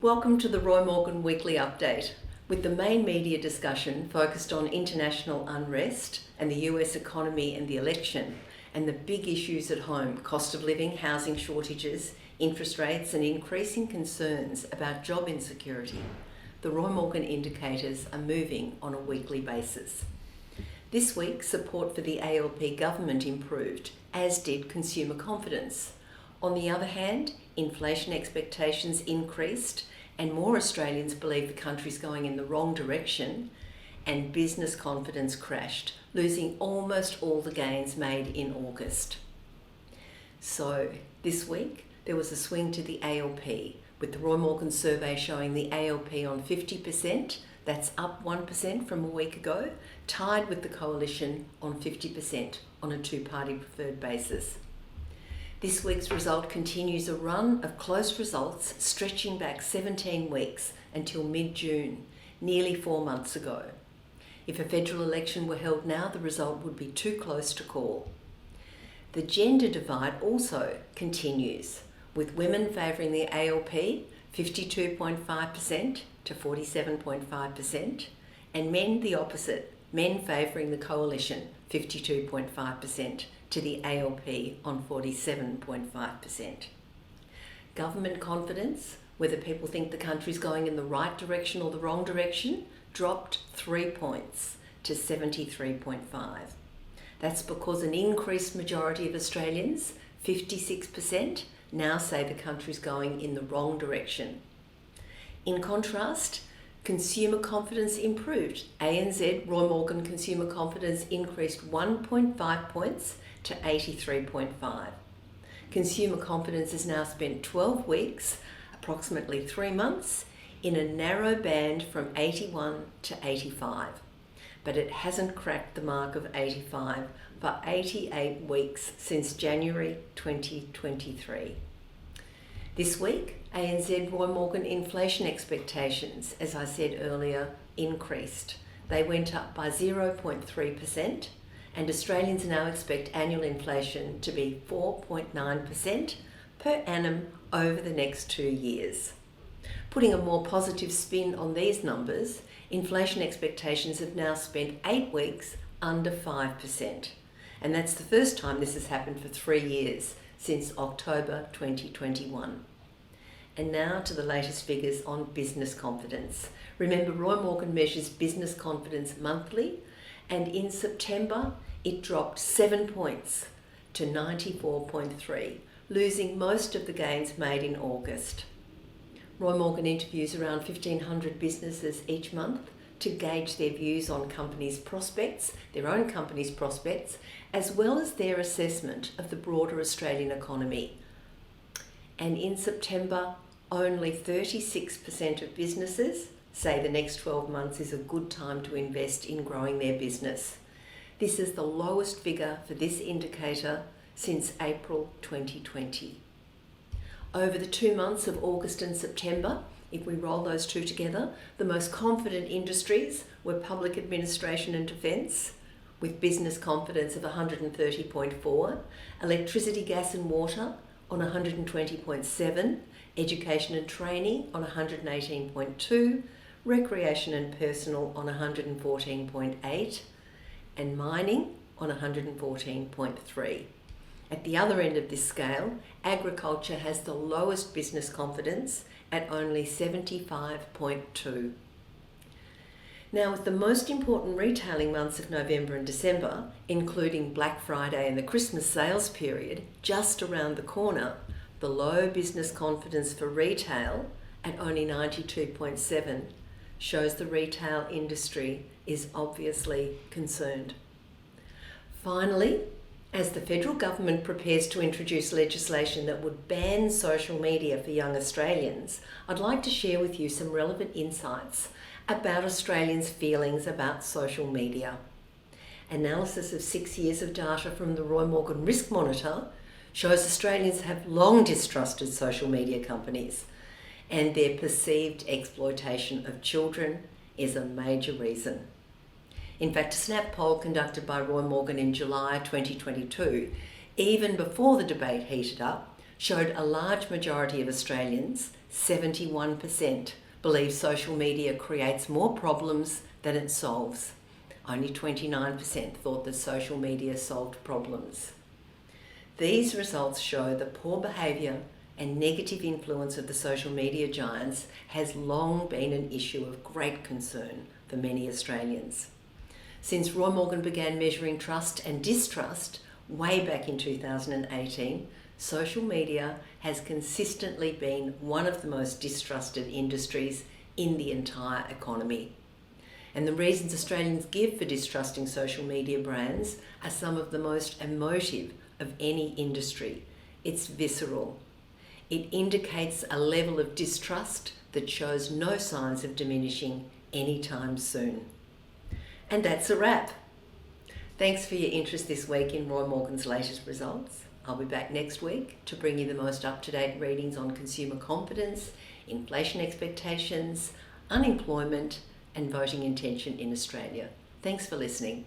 Welcome to the Roy Morgan Weekly Update, with the main media discussion focused on international unrest and the US economy and the election, and the big issues at home: cost of living, housing shortages, interest rates, and increasing concerns about job insecurity. The Roy Morgan indicators are moving on a weekly basis. This week, support for the ALP government improved, as did consumer confidence. On the other hand, inflation expectations increased and more Australians believe the country's going in the wrong direction, and business confidence crashed, losing almost all the gains made in August. So this week there was a swing to the ALP, with the Roy Morgan survey showing the ALP on 50%, that's up 1% from a week ago, tied with the coalition on 50% on a two-party preferred basis. This week's result continues a run of close results stretching back 17 weeks until mid-June, nearly 4 months ago. If a federal election were held now, the result would be too close to call. The gender divide also continues, with women favouring the ALP 52.5% to 47.5%, and men the opposite, men favouring the coalition 52.5% to the ALP on 47.5%. Government confidence, whether people think the country's going in the right direction or the wrong direction, dropped 3 points to 73.5. That's because an increased majority of Australians, 56%, now say the country's going in the wrong direction. In contrast, consumer confidence improved. ANZ Roy Morgan consumer confidence increased 1.5 points to 83.5. Consumer confidence has now spent 12 weeks, approximately 3 months, in a narrow band from 81 to 85. But it hasn't cracked the mark of 85 for 88 weeks since January 2023. This week, ANZ Roy Morgan inflation expectations, as I said earlier, increased. They went up by 0.3%, and Australians now expect annual inflation to be 4.9% per annum over the next 2 years. Putting a more positive spin on these numbers, inflation expectations have now spent 8 weeks under 5%. And that's the first time this has happened for 3 years, since October 2021. And now to the latest figures on business confidence. Remember, Roy Morgan measures business confidence monthly, and in September it dropped 7 points to 94.3, losing most of the gains made in August. Roy Morgan interviews around 1,500 businesses each month to gauge their views on companies' prospects, their own companies' prospects, as well as their assessment of the broader Australian economy. And in September, only 36% of businesses say the next 12 months is a good time to invest in growing their business. This is the lowest figure for this indicator since April 2020. Over the 2 months of August and September, if we roll those two together, the most confident industries were public administration and defence, with business confidence of 130.4, electricity, gas and water on 120.7, education and training on 118.2, recreation and personal on 114.8, and mining on 114.3. At the other end of this scale, agriculture has the lowest business confidence at only 75.2. Now, with the most important retailing months of November and December, including Black Friday and the Christmas sales period just around the corner, the low business confidence for retail at only 92.7 shows the retail industry is obviously concerned. Finally, as the federal government prepares to introduce legislation that would ban social media for young Australians, I'd like to share with you some relevant insights about Australians' feelings about social media. Analysis of 6 years of data from the Roy Morgan Risk Monitor shows Australians have long distrusted social media companies, and their perceived exploitation of children is a major reason. In fact, a snap poll conducted by Roy Morgan in July 2022, even before the debate heated up, showed a large majority of Australians, 71%, believe social media creates more problems than it solves. Only 29% thought that social media solved problems. These results show that poor behaviour and negative influence of the social media giants has long been an issue of great concern for many Australians. Since Roy Morgan began measuring trust and distrust way back in 2018, social media has consistently been one of the most distrusted industries in the entire economy. And the reasons Australians give for distrusting social media brands are some of the most emotive of any industry. It's visceral. It indicates a level of distrust that shows no signs of diminishing anytime soon. And that's a wrap. Thanks for your interest this week in Roy Morgan's latest results. I'll be back next week to bring you the most up-to-date readings on consumer confidence, inflation expectations, unemployment, and voting intention in Australia. Thanks for listening.